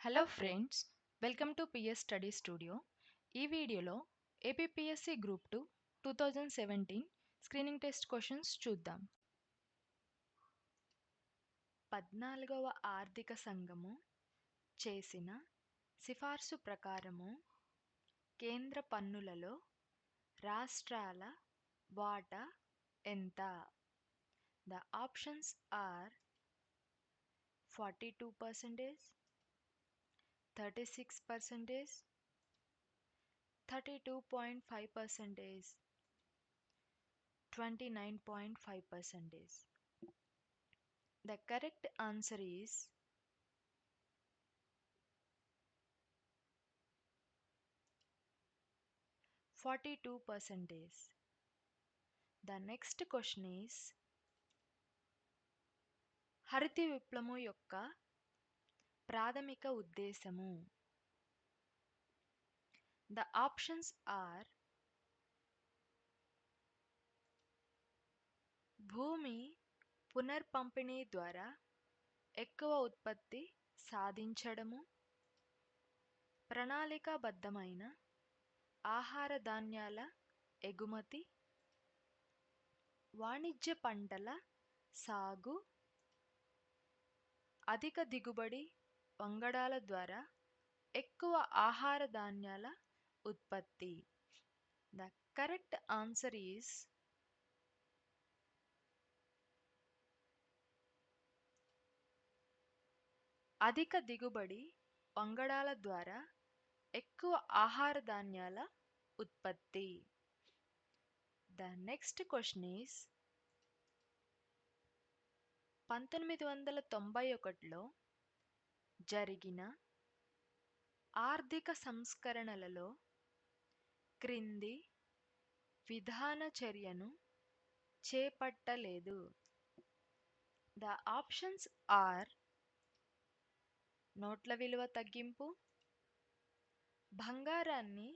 Hello friends, welcome to PS study studio. ఈ వీడియోలో APPSC group 2 2017 screening test questions చూద్దాం. 14వ ఆర్థిక సంఘము చేసిన సిఫార్సు ప్రకారము కేంద్ర పన్నులలో రాష్ట్రాల వాటా ఎంత? The options are 42%, 36%, 32.5%, 29.5%. The correct answer is 42%. The next question is హరిత విప్లవము యొక్క ప్రాథమిక ఉద్దేశము. The options are భూమి పునర్పంపిణీ ద్వారా ఎక్కువ ఉత్పత్తి సాధించడము, ప్రణాళికాబద్ధమైన ఆహార ధాన్యాల ఎగుమతి, వాణిజ్య పంటల సాగు, అధిక దిగుబడి వంగడాల ద్వారా ఎక్కువ ఆహార ధాన్యాల ఉత్పత్తి. The correct answer is అధిక దిగుబడి వంగడాల ద్వారా ఎక్కువ ఆహార ధాన్యాల ఉత్పత్తి. The next question is 1991లో జరిగిన ఆర్థిక సంస్కరణలలో క్రింది విధాన చర్యను చేపట్టలేదు. The options are నోట్ల విలువ తగ్గింపు, బంగారాన్ని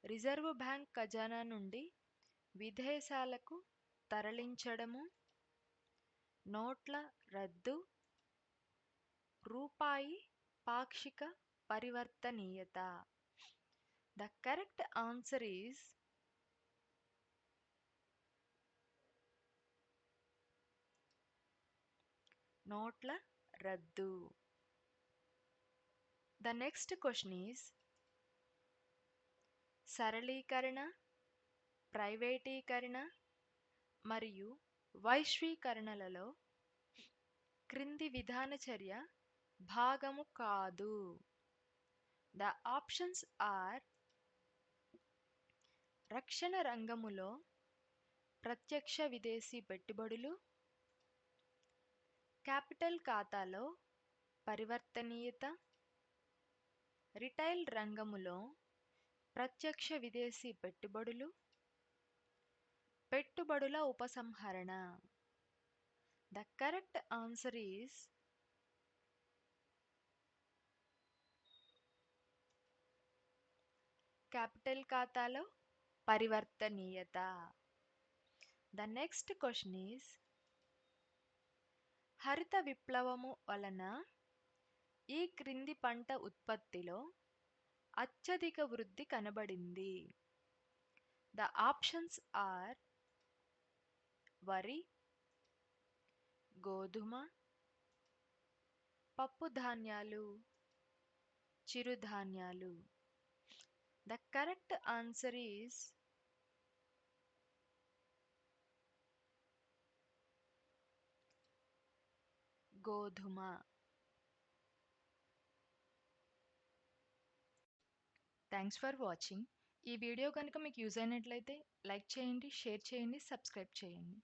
రిజర్వ్ బ్యాంక్ ఖజానా నుండి విదేశాలకు తరలించడము, నోట్ల రద్దు, రూపాయి పాక్షిక పరివర్తనీయత. The correct answer is నోట్ల రద్దు. The next question is సరళీకరణ, ప్రైవేటీకరణ మరియు వైశ్వీకరణలలో క్రింది విధాన చర్య భాగము కాదు. The options are రక్షణ రంగములో ప్రత్యక్ష విదేశీ పెట్టుబడులు, క్యాపిటల్ ఖాతాలో పరివర్తనీయత, రిటైల్ రంగములో ప్రత్యక్ష విదేశీ పెట్టుబడులు, పెట్టుబడుల ఉపసంహరణ. The correct answer is capital ఖాతాలో పరివర్తనీయత. The next question is హరిత విప్లవము వలన ఈ క్రింది పంట ఉత్పత్తిలో అత్యధిక వృద్ధి కనబడింది. The options are వరి, గోధుమ, పప్పు ధాన్యాలు, చిరుధాన్యాలు. The correct answer is గోధుమ. Thanks for watching. ఈ వీడియో కనుక మీకు యూజ్ అయినట్లయితే లైక్ చేయండి, షేర్ చేయండి, సబ్స్క్రైబ్ చేయండి.